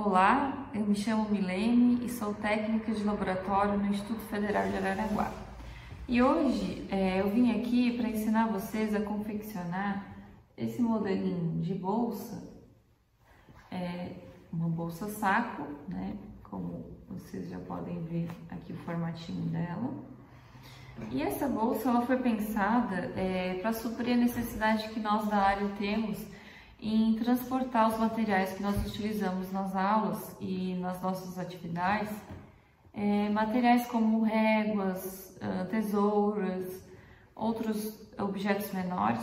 Olá, eu me chamo Milene e sou técnica de laboratório no Instituto Federal de Araranguá. E hoje eu vim aqui para ensinar vocês a confeccionar esse modelinho de bolsa, uma bolsa saco, né? Como vocês já podem ver aqui o formatinho dela. E essa bolsa ela foi pensada para suprir a necessidade que nós da área temos em transportar os materiais que nós utilizamos nas aulas e nas nossas atividades, materiais como réguas, tesouras, outros objetos menores,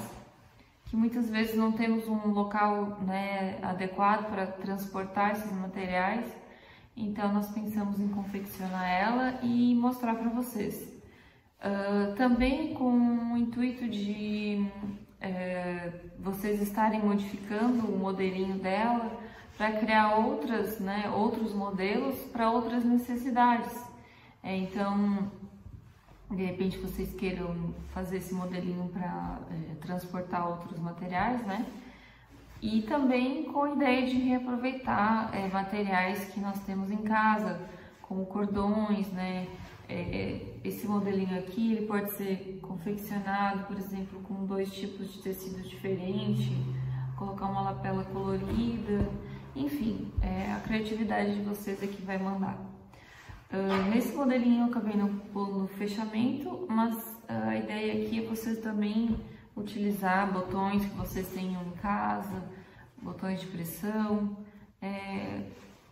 que muitas vezes não temos um local, né, adequado para transportar esses materiais, então nós pensamos em confeccionar ela e mostrar para vocês. Também com o intuito de vocês estarem modificando o modelinho dela para criar outros modelos para outras necessidades. Então, de repente vocês queiram fazer esse modelinho para transportar outros materiais, né? E também com a ideia de reaproveitar materiais que nós temos em casa, como cordões, né? Esse modelinho aqui ele pode ser confeccionado, por exemplo, com 2 tipos de tecido diferente, colocar uma lapela colorida, enfim, a criatividade de vocês é que vai mandar. Nesse modelinho eu acabei não pondo no fechamento, mas a ideia aqui é vocês também utilizar botões que vocês tenham em casa, botões de pressão,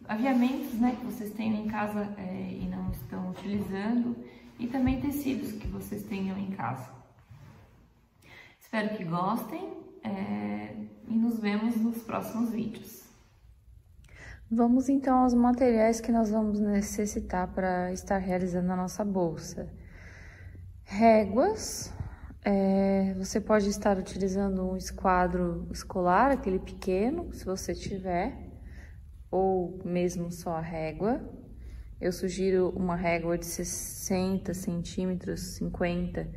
aviamentos, né, que vocês tenham em casa e não estão utilizando, e também tecidos que vocês tenham em casa. Espero que gostem e nos vemos nos próximos vídeos. Vamos então aos materiais que nós vamos necessitar para estar realizando a nossa bolsa. Réguas, você pode estar utilizando um esquadro escolar, aquele pequeno, se você tiver, ou mesmo só a régua. Eu sugiro uma régua de 60 centímetros, 50,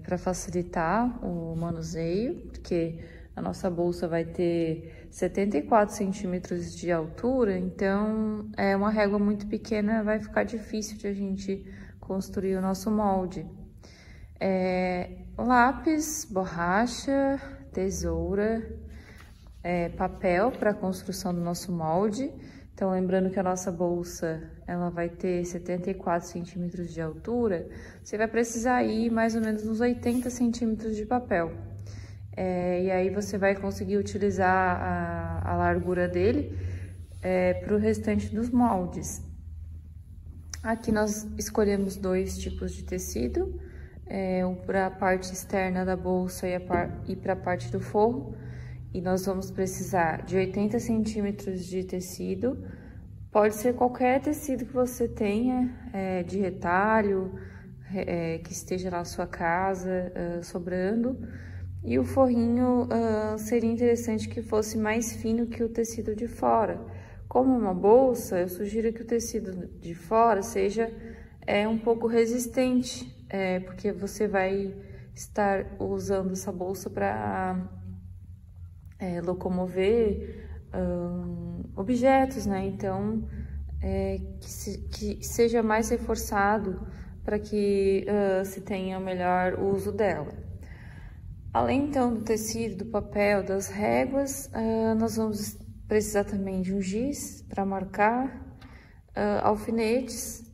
para facilitar o manuseio, porque a nossa bolsa vai ter 74 centímetros de altura, então uma régua muito pequena vai ficar difícil de a gente construir o nosso molde. Lápis, borracha, tesoura, papel para a construção do nosso molde. Então, lembrando que a nossa bolsa ela vai ter 74 centímetros de altura, você vai precisar ir mais ou menos uns 80 centímetros de papel. E aí você vai conseguir utilizar a largura dele para o restante dos moldes. Aqui nós escolhemos 2 tipos de tecido, um para a parte externa da bolsa e para a parte do forro. E nós vamos precisar de 80 centímetros de tecido, pode ser qualquer tecido que você tenha, de retalho, que esteja na sua casa, sobrando. E o forrinho seria interessante que fosse mais fino que o tecido de fora. Como uma bolsa, eu sugiro que o tecido de fora seja um pouco resistente, porque você vai estar usando essa bolsa para locomover objetos, né? Então, que seja mais reforçado para que se tenha melhor uso dela. Além, então, do tecido, do papel, das réguas, nós vamos precisar também de um giz para marcar, alfinetes,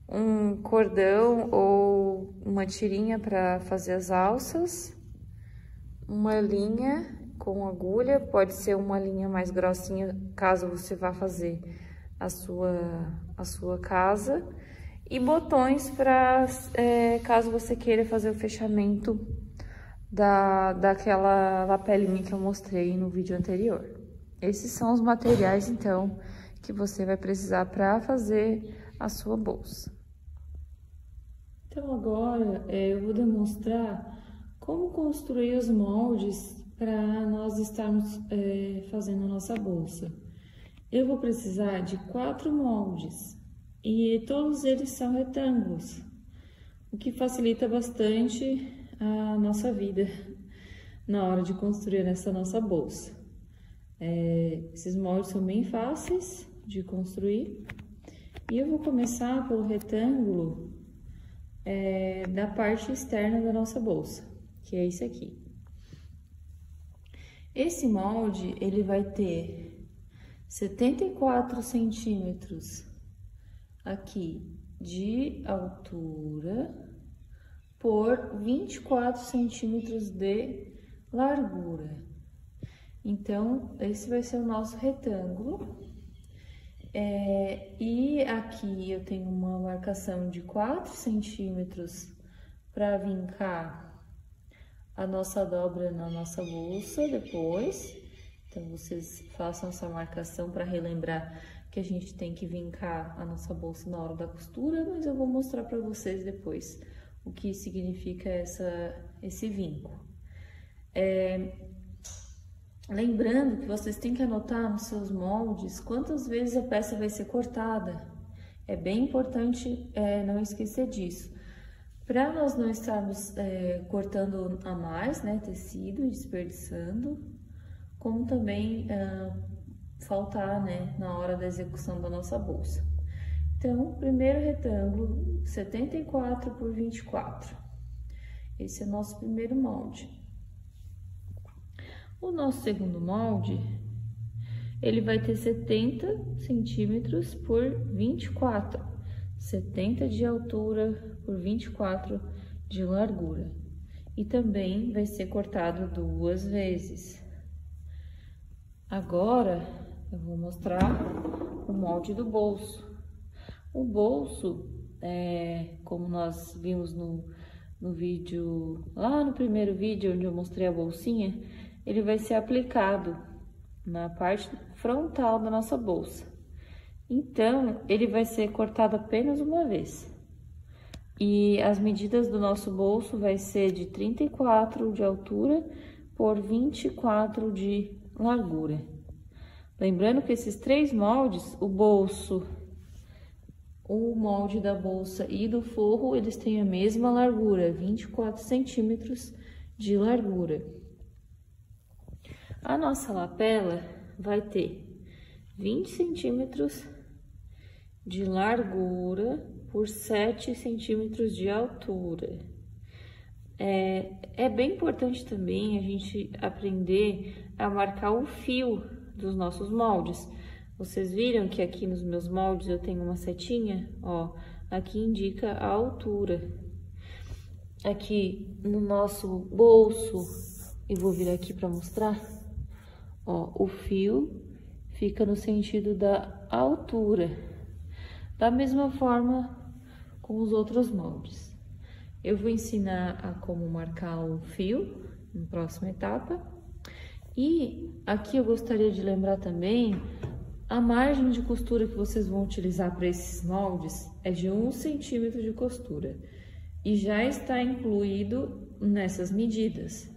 um cordão ou uma tirinha para fazer as alças, uma linha com agulha, pode ser uma linha mais grossinha, caso você vá fazer a sua casa, e botões para caso você queira fazer o fechamento daquela lapelinha que eu mostrei no vídeo anterior. Esses são os materiais, então, que você vai precisar para fazer a sua bolsa. Então, agora eu vou demonstrar como construir os moldes para nós estarmos fazendo a nossa bolsa. Eu vou precisar de 4 moldes e todos eles são retângulos, o que facilita bastante a nossa vida na hora de construir essa nossa bolsa. Esses moldes são bem fáceis de construir. E eu vou começar pelo retângulo da parte externa da nossa bolsa, que é esse aqui. Esse molde, ele vai ter 74 centímetros aqui de altura por 24 centímetros de largura. Então, esse vai ser o nosso retângulo. E aqui eu tenho uma marcação de 4 centímetros para vincar a nossa dobra na nossa bolsa depois. Então, vocês façam essa marcação para relembrar que a gente tem que vincar a nossa bolsa na hora da costura, mas eu vou mostrar para vocês depois o que significa esse vinco. Lembrando que vocês têm que anotar nos seus moldes quantas vezes a peça vai ser cortada. É bem importante não esquecer disso. Para nós não estarmos cortando a mais, né, tecido e desperdiçando, como também faltar, né, na hora da execução da nossa bolsa. Então, primeiro retângulo, 74 por 24. Esse é o nosso primeiro molde. O nosso segundo molde, ele vai ter 70 centímetros por 24. 70 de altura por 24 de largura. E também vai ser cortado 2 vezes. Agora, eu vou mostrar o molde do bolso. O bolso, como nós vimos no vídeo, lá no primeiro vídeo onde eu mostrei a bolsinha, ele vai ser aplicado na parte frontal da nossa bolsa. Então, ele vai ser cortado apenas uma vez. E as medidas do nosso bolso vai ser de 34 de altura por 24 de largura. Lembrando que esses 3 moldes, o molde da bolsa e do forro, eles têm a mesma largura, 24 centímetros de largura. A nossa lapela vai ter 20 centímetros de largura por 7 centímetros de altura. É bem importante também a gente aprender a marcar o fio dos nossos moldes. Vocês viram que aqui nos meus moldes eu tenho uma setinha, ó, aqui indica a altura. Aqui no nosso bolso, eu vou vir aqui para mostrar, ó, o fio fica no sentido da altura. Da mesma forma com os outros moldes. Eu vou ensinar a como marcar o fio na próxima etapa. E aqui eu gostaria de lembrar também, a margem de costura que vocês vão utilizar para esses moldes é de 1 centímetro de costura. E já está incluído nessas medidas.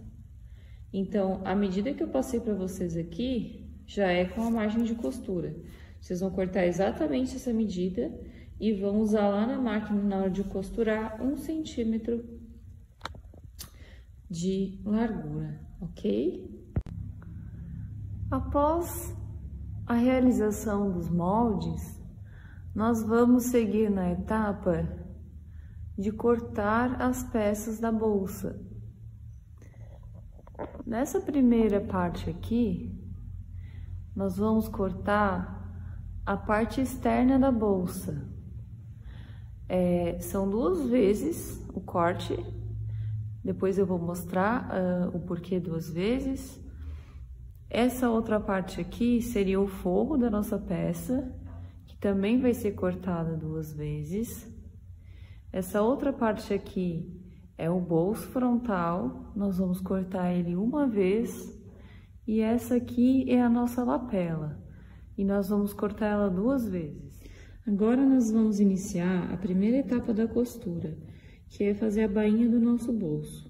Então, a medida que eu passei para vocês aqui, já é com a margem de costura. Vocês vão cortar exatamente essa medida e vão usar lá na máquina, na hora de costurar, 1 centímetro de largura, ok? Após a realização dos moldes, nós vamos seguir na etapa de cortar as peças da bolsa. Nessa primeira parte aqui, nós vamos cortar a parte externa da bolsa. São 2 vezes o corte, depois eu vou mostrar o porquê 2 vezes. Essa outra parte aqui seria o forro da nossa peça, que também vai ser cortada 2 vezes. Essa outra parte aqui é o bolso frontal, nós vamos cortar ele 1 vez. E essa aqui é a nossa lapela, e nós vamos cortar ela 2 vezes. Agora nós vamos iniciar a primeira etapa da costura, que é fazer a bainha do nosso bolso.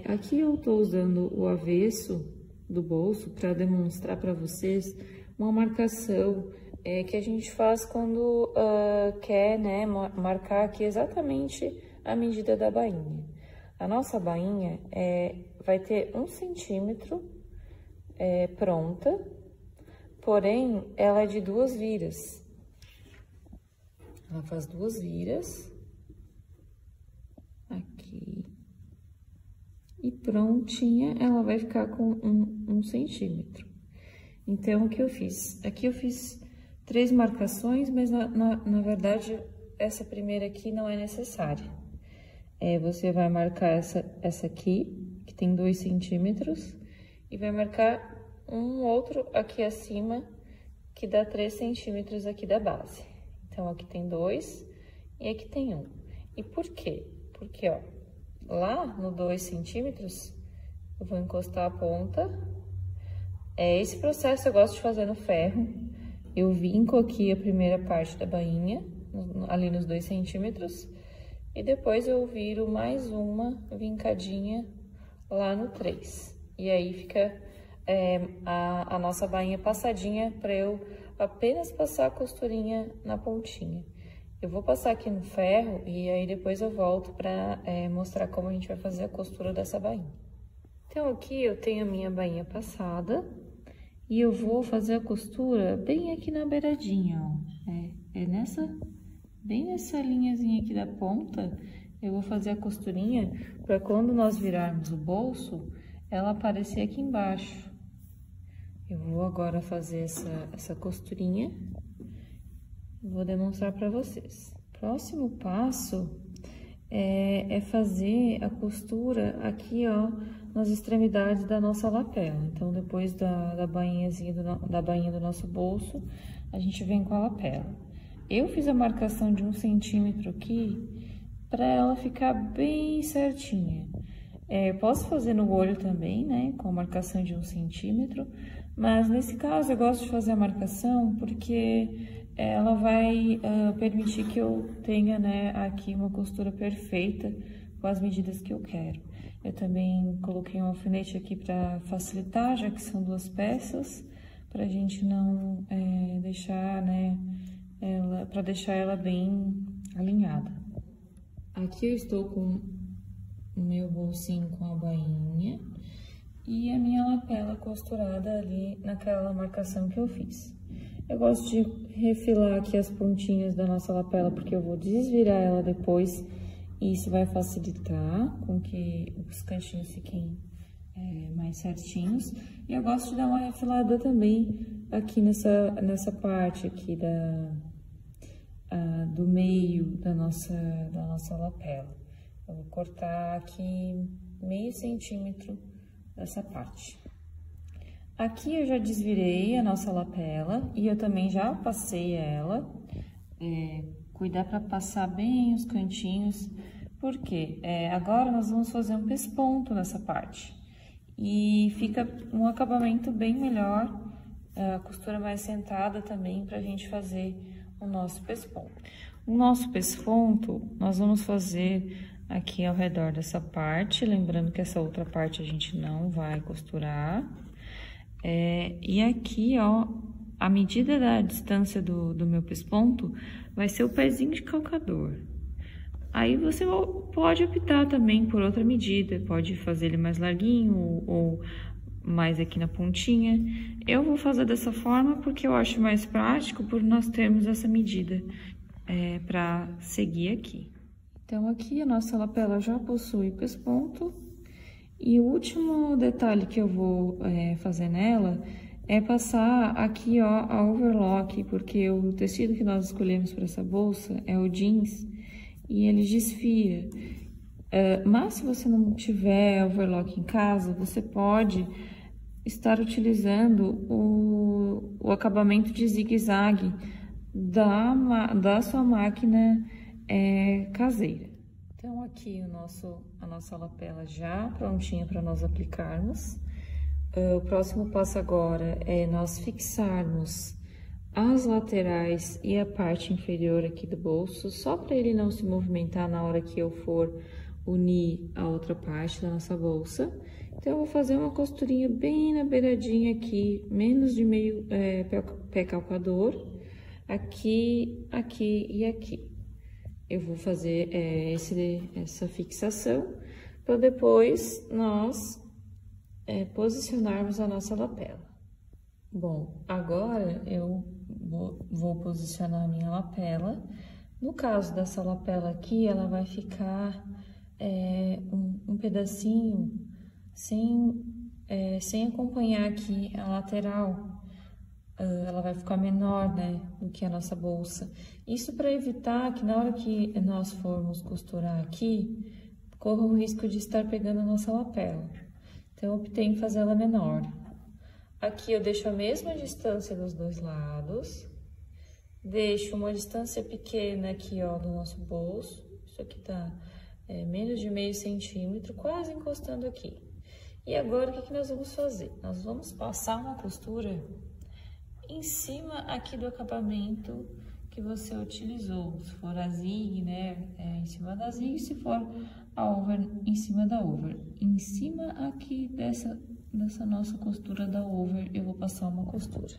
Aqui eu estou usando o avesso do bolso para demonstrar para vocês uma marcação que a gente faz quando quer, né, marcar aqui exatamente a medida da bainha. A nossa bainha vai ter 1 centímetro pronta, porém ela é de 2 viras. Ela faz 2 viras aqui e prontinha, ela vai ficar com 1 centímetro. Então, o que eu fiz? Aqui eu fiz 3 marcações, mas na verdade essa primeira aqui não é necessária. Você vai marcar essa aqui, que tem 2 centímetros, e vai marcar um outro aqui acima, que dá 3 centímetros aqui da base. Então, aqui tem 2 e aqui tem 1. E por quê? Porque, ó, lá no 2 centímetros, eu vou encostar a ponta. Esse processo eu gosto de fazer no ferro. Eu vinco aqui a primeira parte da bainha, ali nos 2 centímetros, e depois eu viro mais uma vincadinha lá no 3. E aí fica a nossa bainha passadinha para eu apenas passar a costurinha na pontinha. Eu vou passar aqui no ferro e aí depois eu volto para mostrar como a gente vai fazer a costura dessa bainha. Então, aqui eu tenho a minha bainha passada e eu vou fazer a costura bem aqui na beiradinha, ó. Bem nessa linhazinha aqui da ponta, eu vou fazer a costurinha para quando nós virarmos o bolso, ela aparecer aqui embaixo. Eu vou agora fazer essa costurinha, vou demonstrar para vocês. Próximo passo é fazer a costura aqui, ó, nas extremidades da nossa lapela. Então, depois da bainha do nosso bolso, a gente vem com a lapela. Eu fiz a marcação de 1 centímetro aqui, para ela ficar bem certinha. Posso fazer no olho também, né, com a marcação de 1 centímetro, mas nesse caso eu gosto de fazer a marcação porque ela vai permitir que eu tenha, né, aqui uma costura perfeita com as medidas que eu quero. Eu também coloquei um alfinete aqui para facilitar, já que são 2 peças, para a gente não deixar, né, para deixar ela bem alinhada. Aqui eu estou com o meu bolsinho com a bainha e a minha lapela costurada ali naquela marcação que eu fiz. Eu gosto de refilar aqui as pontinhas da nossa lapela porque eu vou desvirar ela depois e isso vai facilitar com que os cantinhos fiquem mais certinhos. E eu gosto de dar uma refilada também aqui nessa parte aqui do meio da nossa lapela. Eu vou cortar aqui meio centímetro dessa parte. Aqui eu já desvirei a nossa lapela e eu também já passei ela. Cuidar para passar bem os cantinhos, porque agora nós vamos fazer um pesponto nessa parte. E fica um acabamento bem melhor, a costura mais sentada também para a gente fazer o nosso pesponto. O nosso pesponto nós vamos fazer aqui ao redor dessa parte, lembrando que essa outra parte a gente não vai costurar. E aqui, ó, a medida da distância do meu pesponto vai ser o pezinho de calcador. Aí você pode optar também por outra medida, pode fazer ele mais larguinho ou mais aqui na pontinha. Eu vou fazer dessa forma porque eu acho mais prático por nós termos essa medida para seguir aqui. Então, aqui a nossa lapela já possui pesponto. E o último detalhe que eu vou fazer nela é passar aqui, ó, a overlock, porque o tecido que nós escolhemos para essa bolsa é o jeans e ele desfia. Mas se você não tiver overlock em casa, você pode estar utilizando o acabamento de zigue-zague da sua máquina caseira. Então, aqui a nossa lapela já prontinha para nós aplicarmos. O próximo passo agora é nós fixarmos as laterais e a parte inferior aqui do bolso, só para ele não se movimentar na hora que eu for unir a outra parte da nossa bolsa. Então, eu vou fazer uma costurinha bem na beiradinha aqui, menos de meio pé calcador, aqui, aqui e aqui. Eu vou fazer essa fixação, para depois nós posicionarmos a nossa lapela. Bom, agora eu vou posicionar a minha lapela. No caso dessa lapela aqui, ela vai ficar um pedacinho sem acompanhar aqui a lateral. Ela vai ficar menor, né, do que a nossa bolsa. Isso para evitar que na hora que nós formos costurar aqui, corra o risco de estar pegando a nossa lapela. Então, eu optei em fazer ela menor. Aqui eu deixo a mesma distância dos dois lados. Deixo uma distância pequena aqui, ó, do nosso bolso. Isso aqui tá menos de meio centímetro, quase encostando aqui. E agora, o que nós vamos fazer? Nós vamos passar uma costura em cima aqui do acabamento que você utilizou. Se for a zig, né, em cima da zig, se for a over, em cima da over. Em cima aqui dessa nossa costura da over, eu vou passar uma costura.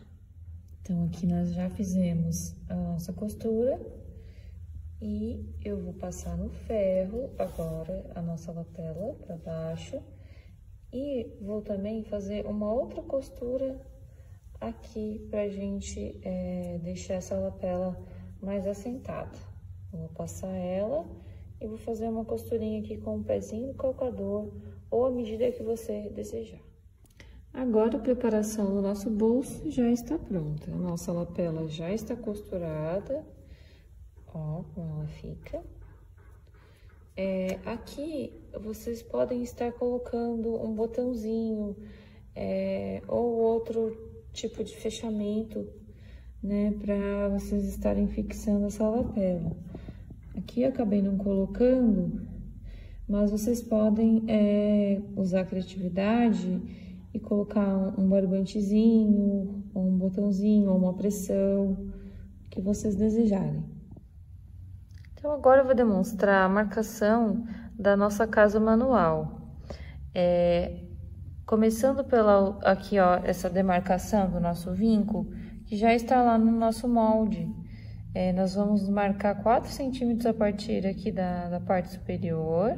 Então, aqui nós já fizemos a nossa costura e eu vou passar no ferro agora a nossa lapela para baixo e vou também fazer uma outra costura aqui pra gente deixar essa lapela mais assentada. Eu vou passar ela e vou fazer uma costurinha aqui com o pezinho do calcador ou a medida que você desejar. Agora, a preparação do nosso bolso já está pronta. A nossa lapela já está costurada. Ó, como ela fica. Aqui, vocês podem estar colocando um botãozinho ou outro tipo de fechamento, né, para vocês estarem fixando essa lapela. Aqui eu acabei não colocando, mas vocês podem usar a criatividade e colocar um barbantezinho, ou um botãozinho, ou uma pressão, que vocês desejarem. Então, agora eu vou demonstrar a marcação da nossa casa manual. Começando pela, aqui, ó, essa demarcação do nosso vinco, que já está lá no nosso molde. Nós vamos marcar 4 centímetros a partir aqui da parte superior.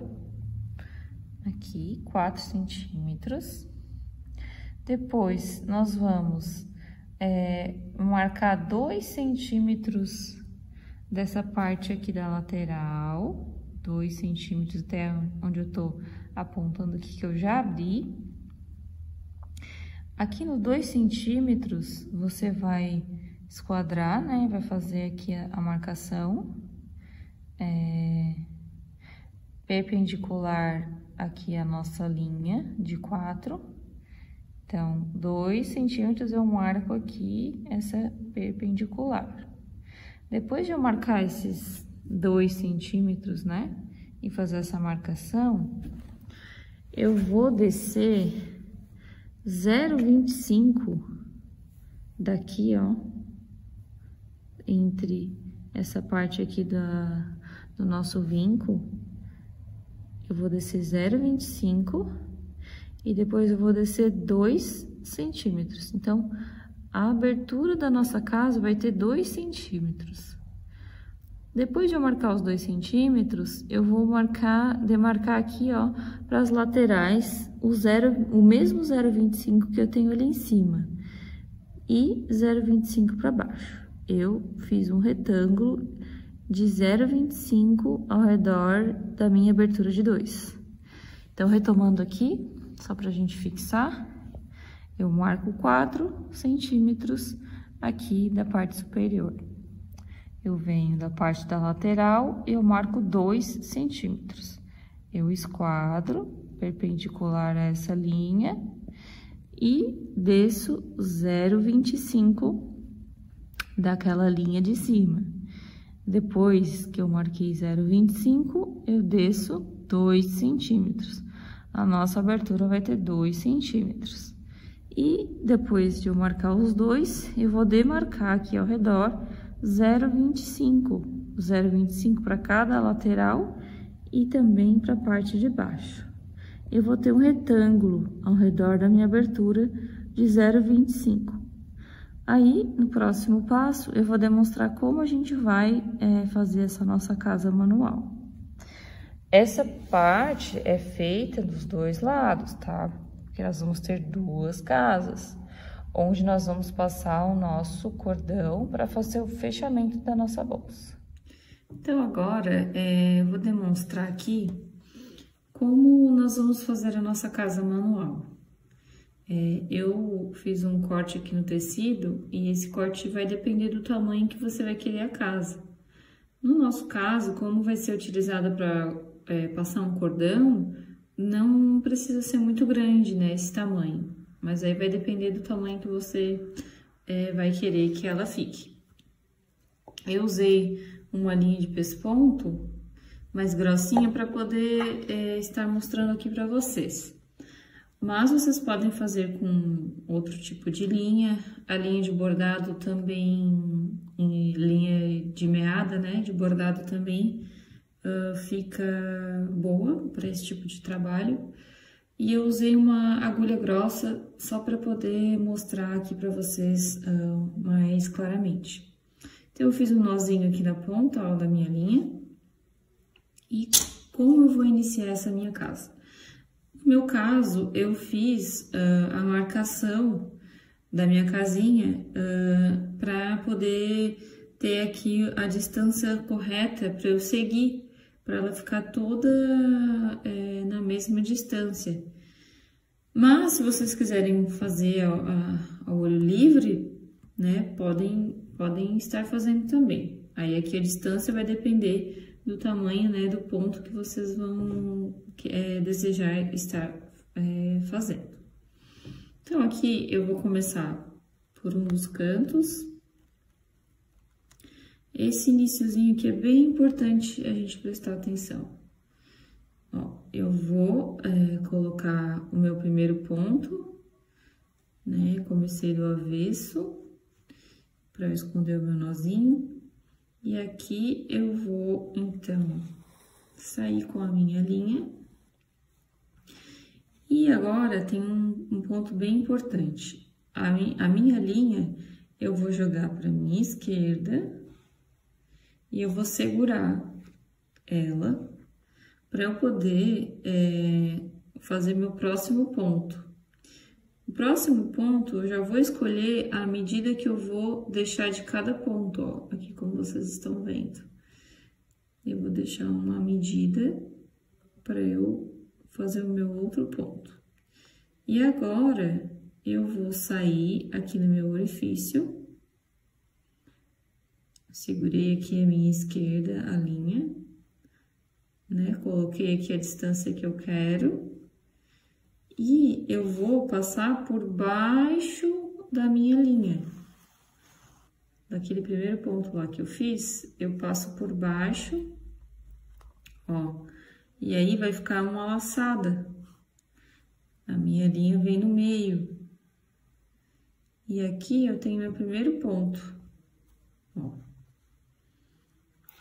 Aqui, 4 centímetros. Depois, nós vamos marcar 2 centímetros dessa parte aqui da lateral. 2 centímetros até onde eu tô apontando aqui, que eu já abri. Aqui nos 2 centímetros, você vai esquadrar, né? Vai fazer aqui a marcação. Perpendicular aqui a nossa linha de 4. Então, 2 centímetros eu marco aqui essa perpendicular. Depois de eu marcar esses 2 centímetros, né? E fazer essa marcação, eu vou descer 0,25 daqui, ó, entre essa parte aqui do nosso vinco. Eu vou descer 0,25 e depois eu vou descer 2 centímetros. Então, a abertura da nossa casa vai ter 2 centímetros. Depois de eu marcar os 2 centímetros, eu vou demarcar aqui, ó, para as laterais, o mesmo 0,25 que eu tenho ali em cima. E 0,25 para baixo. Eu fiz um retângulo de 0,25 ao redor da minha abertura de 2. Então, retomando aqui, só pra gente fixar, eu marco 4 centímetros aqui da parte superior. Eu venho da parte da lateral e eu marco 2 centímetros. Eu esquadro perpendicular a essa linha e desço 0,25 daquela linha de cima. Depois que eu marquei 0,25, eu desço 2 centímetros. A nossa abertura vai ter 2 centímetros. E depois de eu marcar os 2, eu vou demarcar aqui ao redor 0,25. 0,25 para cada lateral e também para a parte de baixo. Eu vou ter um retângulo ao redor da minha abertura de 0,25. Aí, no próximo passo, eu vou demonstrar como a gente vai fazer essa nossa casa manual. Essa parte é feita dos dois lados, tá? porque nós vamos ter 2 casas, onde nós vamos passar o nosso cordão para fazer o fechamento da nossa bolsa. Então, agora, eu vou demonstrar aqui como nós vamos fazer a nossa casa manual. Eu fiz um corte aqui no tecido e esse corte vai depender do tamanho que você vai querer a casa. No nosso caso, como vai ser utilizada para passar um cordão, não precisa ser muito grande, né, esse tamanho. Mas aí vai depender do tamanho que você vai querer que ela fique. Eu usei uma linha de pesponto mais grossinha para poder estar mostrando aqui para vocês. Mas vocês podem fazer com outro tipo de linha. A linha de bordado também, em linha de meada, né, de bordado também fica boa para esse tipo de trabalho. E eu usei uma agulha grossa só para poder mostrar aqui para vocês mais claramente. Então, eu fiz um nozinho aqui na ponta, ó, da minha linha. E como eu vou iniciar essa minha casa? No meu caso, eu fiz a marcação da minha casinha para poder ter aqui a distância correta para eu seguir, para ela ficar toda na mesma distância. Mas, se vocês quiserem fazer ao olho livre, né, podem estar fazendo também. Aí, aqui a distância vai depender do tamanho, né, do ponto que vocês vão desejar estar fazendo. Então, aqui eu vou começar por um dos cantos. Esse iniciozinho aqui é bem importante a gente prestar atenção. Ó, eu vou colocar o meu primeiro ponto, né? Comecei do avesso, para eu esconder o meu nozinho. E aqui eu vou, então, sair com a minha linha. E agora tem um ponto bem importante. A minha linha, eu vou jogar para minha esquerda e eu vou segurar ela para eu poder fazer meu próximo ponto. O próximo ponto, eu já vou escolher a medida que eu vou deixar de cada ponto, ó, aqui como vocês estão vendo. Eu vou deixar uma medida para eu fazer o meu outro ponto. E agora, eu vou sair aqui no meu orifício. Segurei aqui a minha esquerda, a linha, né? Coloquei aqui a distância que eu quero. E eu vou passar por baixo da minha linha. Daquele primeiro ponto lá que eu fiz, eu passo por baixo, ó. E aí, vai ficar uma laçada. A minha linha vem no meio. E aqui eu tenho meu primeiro ponto, ó.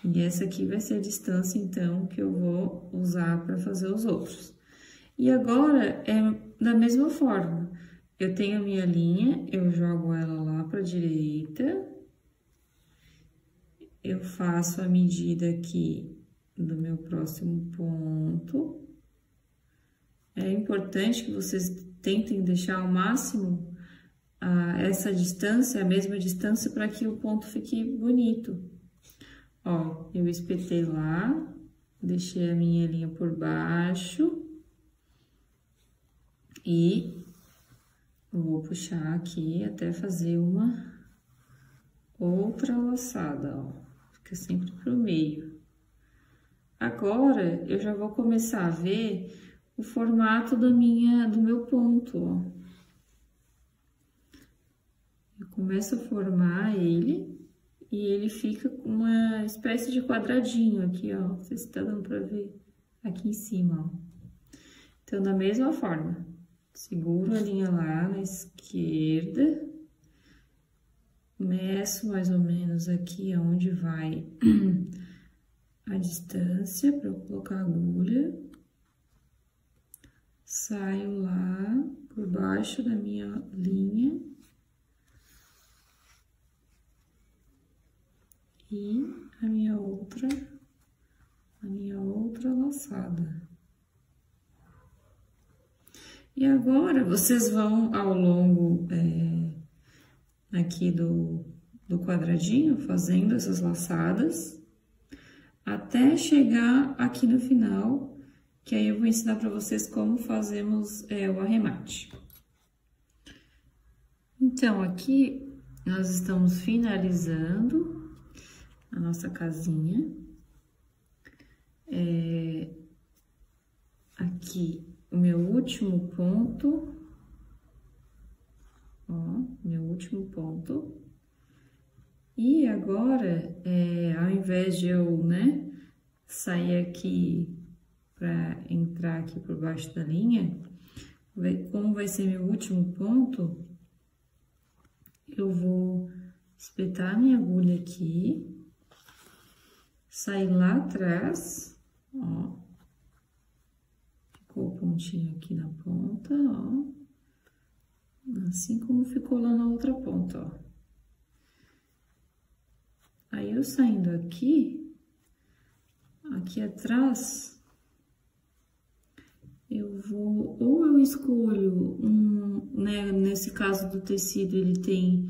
E essa aqui vai ser a distância, então, que eu vou usar para fazer os outros. E agora, da mesma forma, eu tenho a minha linha, eu jogo ela lá para a direita, eu faço a medida aqui do meu próximo ponto. É importante que vocês tentem deixar ao máximo essa distância, a mesma distância, para que o ponto fique bonito. Ó, eu espetei lá, deixei a minha linha por baixo. E vou puxar aqui até fazer uma outra laçada, ó. Fica sempre pro meio. Agora, eu já vou começar a ver o formato do meu ponto, ó. Eu começo a formar ele e ele fica com uma espécie de quadradinho aqui, ó. Não sei se tá dando pra ver aqui em cima, ó. Então, da mesma forma. Seguro a linha lá na esquerda, meço mais ou menos aqui onde vai a distância para eu colocar a agulha, saio lá por baixo da minha linha e a minha outra laçada. E agora, vocês vão ao longo aqui do quadradinho, fazendo essas laçadas, até chegar aqui no final, que aí eu vou ensinar para vocês como fazemos o arremate. Então, aqui nós estamos finalizando a nossa casinha. Aqui, o meu último ponto, ó, meu último ponto. E agora, ao invés de eu, sair aqui para entrar aqui por baixo da linha, como vai ser meu último ponto, eu vou espetar minha agulha aqui, sair lá atrás, ó, ficou o pontinho aqui na ponta, ó, assim como ficou lá na outra ponta, ó. Aí, eu saindo aqui atrás, eu vou, ou eu escolho nesse caso do tecido, ele tem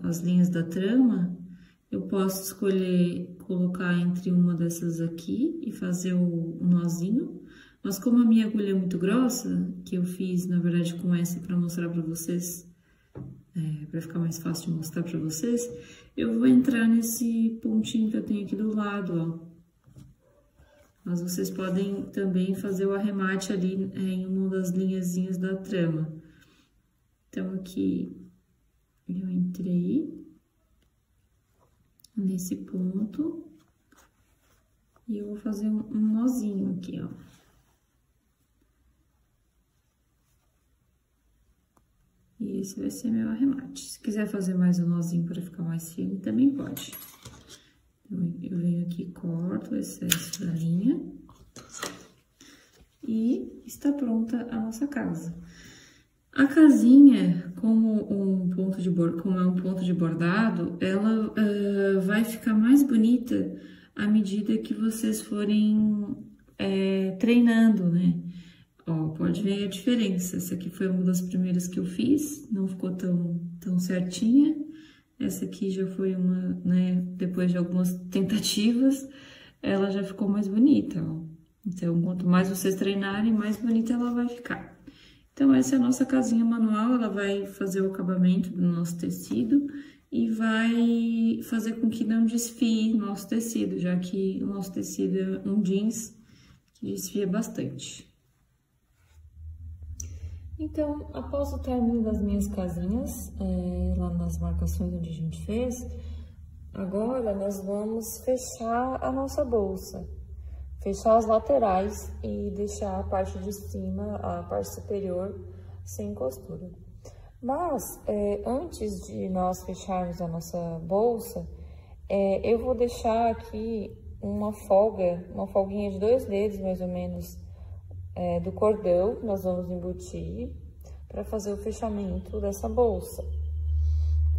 as linhas da trama, eu posso escolher colocar entre uma dessas aqui e fazer o nozinho, mas como a minha agulha é muito grossa, que eu fiz, na verdade, com essa para mostrar para vocês, para ficar mais fácil de mostrar para vocês, eu vou entrar nesse pontinho que eu tenho aqui do lado, ó. Mas vocês podem também fazer o arremate ali em uma das linhazinhas da trama. Então, aqui eu entrei nesse ponto e eu vou fazer um nozinho aqui, ó. E esse vai ser meu arremate. Se quiser fazer mais um nozinho para ficar mais firme, também pode. Então, eu venho aqui, corto o excesso da linha. E está pronta a nossa casa. A casinha, como é um ponto de bordado, ela vai ficar mais bonita à medida que vocês forem treinando, né? Ó, pode ver a diferença. Essa aqui foi uma das primeiras que eu fiz, não ficou tão certinha. Essa aqui já foi uma, depois de algumas tentativas, ela já ficou mais bonita, ó. Então, quanto mais vocês treinarem, mais bonita ela vai ficar. Então, essa é a nossa casinha manual, ela vai fazer o acabamento do nosso tecido e vai fazer com que não desfie nosso tecido, já que o nosso tecido é um jeans que desfia bastante. Então, após o término das minhas casinhas, lá nas marcações onde a gente fez, agora nós vamos fechar a nossa bolsa. Fechar as laterais e deixar a parte de cima, a parte superior, sem costura. Mas, antes de nós fecharmos a nossa bolsa, eu vou deixar aqui uma folguinha de 2 dedos, mais ou menos, do cordão que nós vamos embutir para fazer o fechamento dessa bolsa.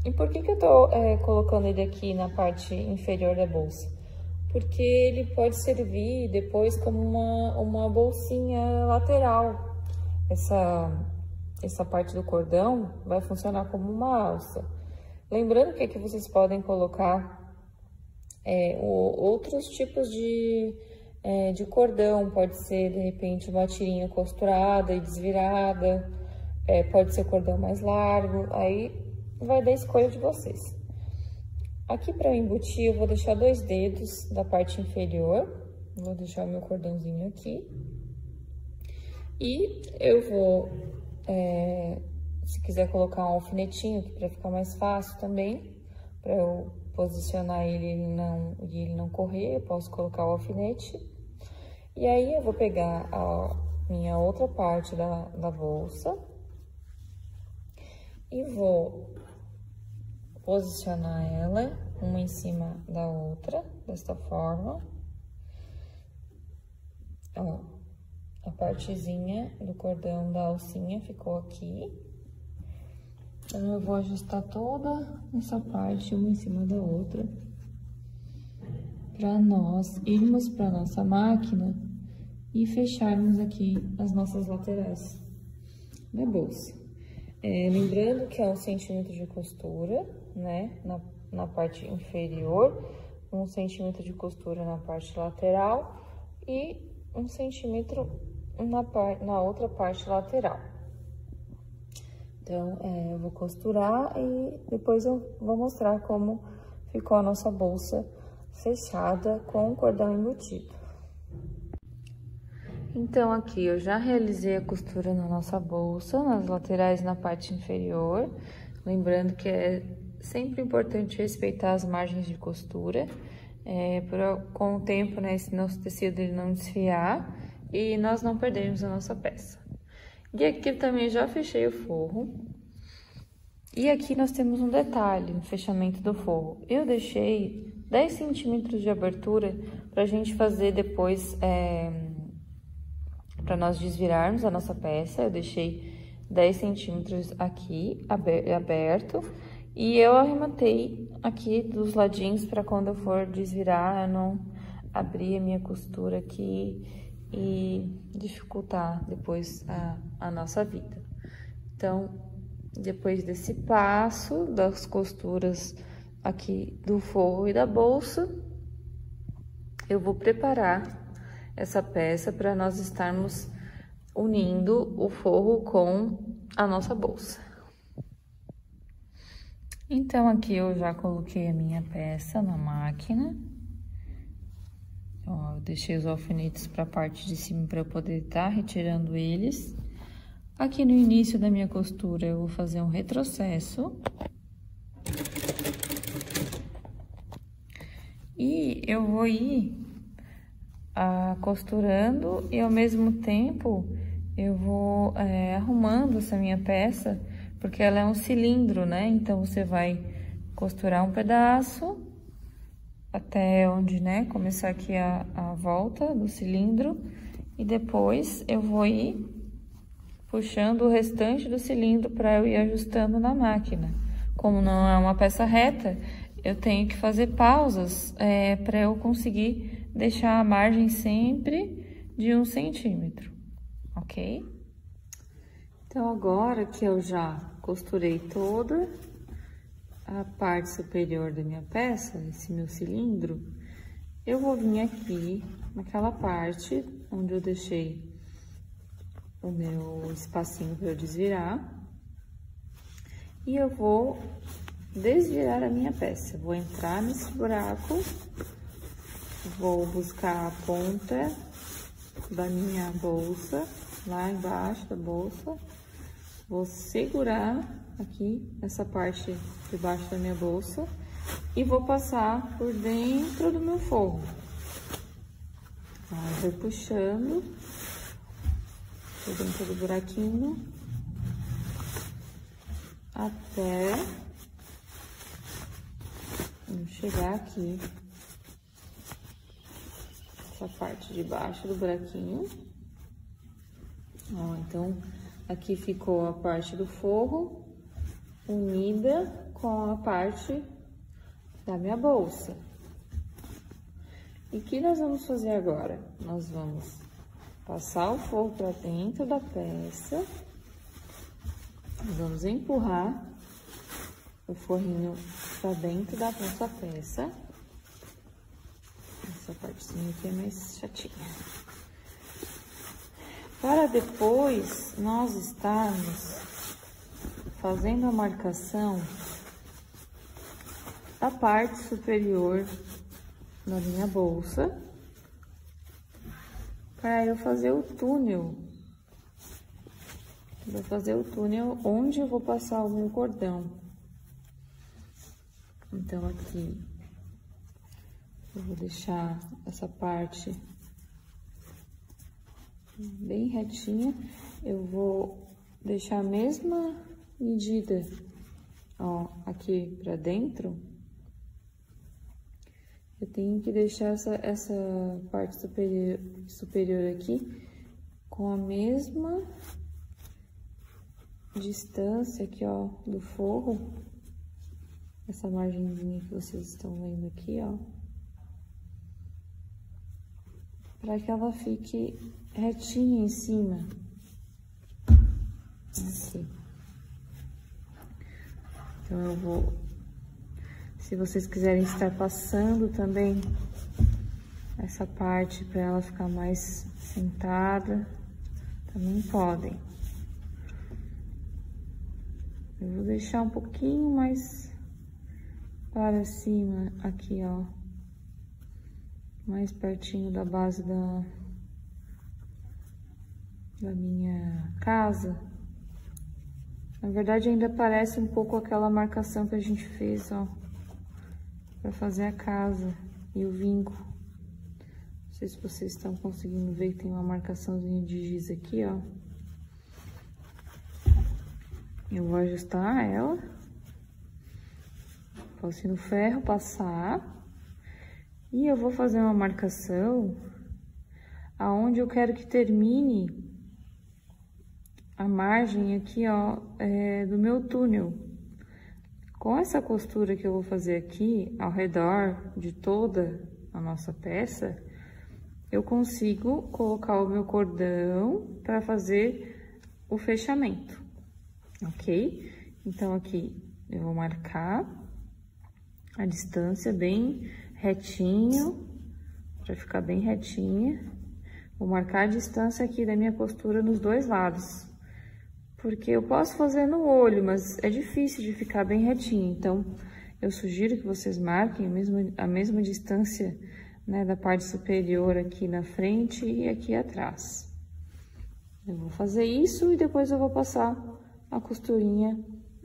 E por que eu tô colocando ele aqui na parte inferior da bolsa? Porque ele pode servir depois como uma bolsinha lateral. Essa parte do cordão vai funcionar como uma alça. Lembrando que aqui vocês podem colocar outros tipos de cordão, pode ser de repente uma tirinha costurada e desvirada, pode ser cordão mais largo, aí vai da escolha de vocês. Aqui para embutir eu vou deixar 2 dedos da parte inferior, vou deixar o meu cordãozinho aqui, e eu vou, se quiser colocar um alfinetinho aqui para ficar mais fácil também, para eu posicionar ele e ele não correr, eu posso colocar o alfinete. E aí, eu vou pegar a minha outra parte da bolsa e vou posicionar ela, uma em cima da outra, desta forma. Ó, a partezinha do cordão da alcinha ficou aqui. Então, eu vou ajustar toda essa parte, uma em cima da outra, para nós irmos para nossa máquina e fecharmos aqui as nossas laterais da bolsa. Lembrando que é 1 centímetro de costura, né, na parte inferior, 1 centímetro de costura na parte lateral e 1 centímetro na outra parte lateral. Então, eu vou costurar e depois eu vou mostrar como ficou a nossa bolsa fechada com o cordão embutido. Então, aqui eu já realizei a costura na nossa bolsa, nas laterais e na parte inferior. Lembrando que é sempre importante respeitar as margens de costura, com o tempo, né, esse nosso tecido ele não desfiar e nós não perdermos a nossa peça. E aqui eu também já fechei o forro. E aqui nós temos um detalhe no fechamento do forro. Eu deixei 10 centímetros de abertura pra gente fazer depois, para nós desvirarmos a nossa peça. Eu deixei 10 centímetros aqui aberto e eu arrematei aqui dos ladinhos para quando eu for desvirar eu não abrir a minha costura aqui e dificultar depois a nossa vida. Então, depois desse passo das costuras aqui do forro e da bolsa, eu vou preparar essa peça para nós estarmos unindo o forro com a nossa bolsa. Então, aqui eu já coloquei a minha peça na máquina. Ó, eu deixei os alfinetes para a parte de cima para eu poder estar retirando eles. Aqui no início da minha costura eu vou fazer um retrocesso. E eu vou ir costurando e ao mesmo tempo eu vou arrumando essa minha peça, porque ela é um cilindro, né? Então, você vai costurar um pedaço até onde, né, começar aqui a volta do cilindro e depois eu vou ir puxando o restante do cilindro para eu ir ajustando na máquina. Como não é uma peça reta, eu tenho que fazer pausas para eu conseguir deixar a margem sempre de 1 centímetro, ok? Então, agora que eu já costurei toda a parte superior da minha peça, esse meu cilindro, eu vou vir aqui naquela parte onde eu deixei o meu espacinho para eu desvirar e eu vou desvirar a minha peça. Vou entrar nesse buraco, vou buscar a ponta da minha bolsa, lá embaixo da bolsa, vou segurar aqui essa parte de baixo da minha bolsa e vou passar por dentro do meu forro. Aí, vou puxando por dentro do buraquinho até eu chegar aqui, essa parte de baixo do buraquinho. Ó, então, aqui ficou a parte do forro unida com a parte da minha bolsa. E o que nós vamos fazer agora? Nós vamos passar o forro para dentro da peça, vamos empurrar o forrinho para dentro da nossa peça. Essa partezinha aqui é mais chatinha. Para depois nós estarmos fazendo a marcação da parte superior da minha bolsa, para eu fazer o túnel. Vou fazer o túnel onde eu vou passar o meu cordão. Então, aqui eu vou deixar essa parte bem retinha. Eu vou deixar a mesma medida, ó, aqui pra dentro. Eu tenho que deixar essa parte superior aqui com a mesma distância aqui, ó, do forro. Essa margenzinha que vocês estão vendo aqui, ó. para que ela fique retinha em cima. Aqui. Então eu vou, se vocês quiserem estar passando também essa parte para ela ficar mais sentada, também podem. Eu vou deixar um pouquinho mais para cima aqui, ó, mais pertinho da base da minha casa. Na verdade, ainda parece um pouco aquela marcação que a gente fez, ó, para fazer a casa e o vinco. Não sei se vocês estão conseguindo ver que tem uma marcaçãozinha de giz aqui, ó. Eu vou ajustar ela. Posso ir no ferro, passar. E eu vou fazer uma marcação aonde eu quero que termine a margem aqui, ó, do meu túnel. Com essa costura que eu vou fazer aqui, ao redor de toda a nossa peça, eu consigo colocar o meu cordão para fazer o fechamento, ok? Então, aqui eu vou marcar a distância bem retinho, para ficar bem retinha. Vou marcar a distância aqui da minha costura nos dois lados, porque eu posso fazer no olho, mas é difícil de ficar bem retinho. Então, eu sugiro que vocês marquem a mesma distância, né, da parte superior aqui na frente e aqui atrás. Eu vou fazer isso e depois eu vou passar a costurinha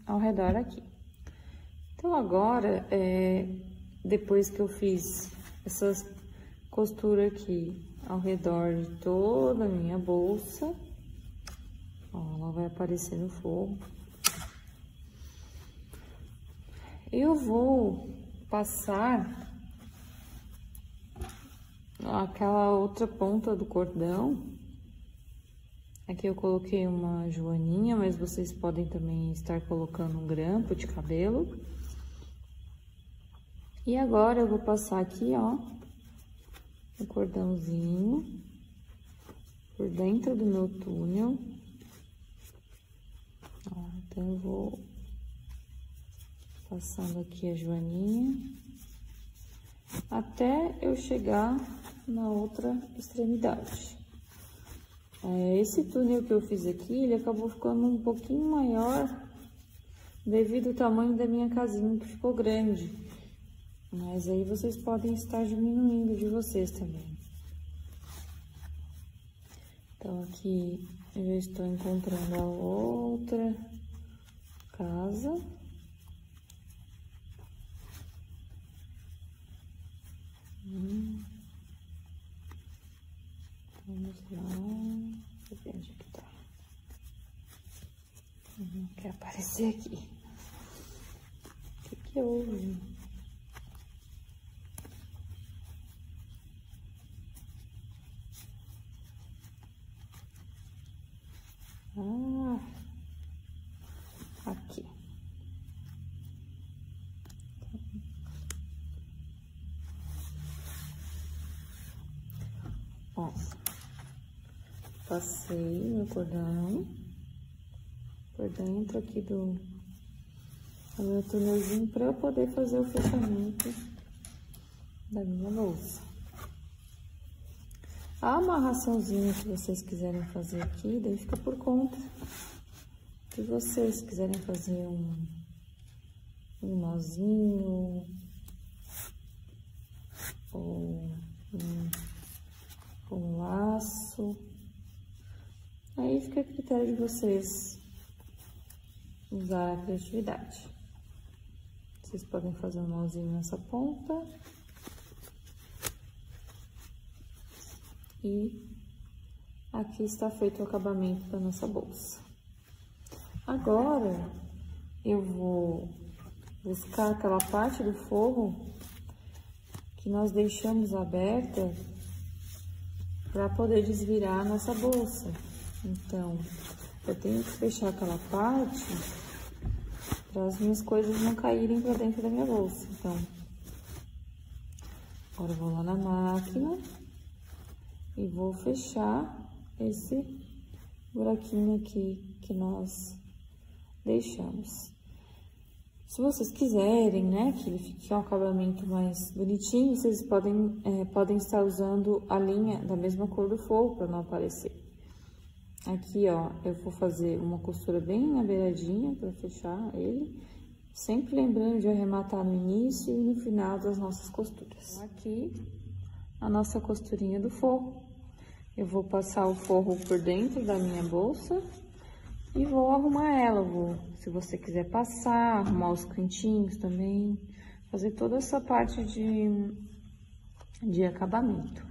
ao redor aqui. Então, agora, depois que eu fiz essas costuras aqui ao redor de toda a minha bolsa, ó, ela vai aparecer no forro. Eu vou passar aquela outra ponta do cordão. Aqui eu coloquei uma joaninha, mas vocês podem também estar colocando um grampo de cabelo. E agora eu vou passar aqui, ó, o cordãozinho por dentro do meu túnel. Ó, então eu vou passando aqui a joaninha até eu chegar na outra extremidade. Esse túnel que eu fiz aqui, ele acabou ficando um pouquinho maior devido ao tamanho da minha casinha, que ficou grande. Mas aí vocês podem estar diminuindo de vocês também. Então, aqui eu já estou encontrando a outra casa. Vamos lá. Deixa eu ver onde que tá. Quer aparecer aqui. O que houve? Aqui. Ó, passei meu cordão por dentro aqui do meu túnelzinho para eu poder fazer o fechamento da minha bolsa. A amarraçãozinha que vocês quiserem fazer aqui, daí fica por conta de vocês. Se quiserem fazer um nozinho ou um laço, aí fica a critério de vocês usar a criatividade. Vocês podem fazer um nozinho nessa ponta. E aqui está feito o acabamento da nossa bolsa. Agora, eu vou buscar aquela parte do forro que nós deixamos aberta para poder desvirar a nossa bolsa. Então, eu tenho que fechar aquela parte para as minhas coisas não caírem para dentro da minha bolsa. Então, agora eu vou lá na máquina e vou fechar esse buraquinho aqui que nós deixamos. Se vocês quiserem, né, que ele fique um acabamento mais bonitinho, vocês podem estar usando a linha da mesma cor do forro para não aparecer. Aqui, ó, eu vou fazer uma costura bem na beiradinha para fechar ele, sempre lembrando de arrematar no início e no final das nossas costuras. Aqui, a nossa costurinha do forro. Eu vou passar o forro por dentro da minha bolsa e vou arrumar ela. Se você quiser passar, arrumar os cantinhos também, fazer toda essa parte de acabamento.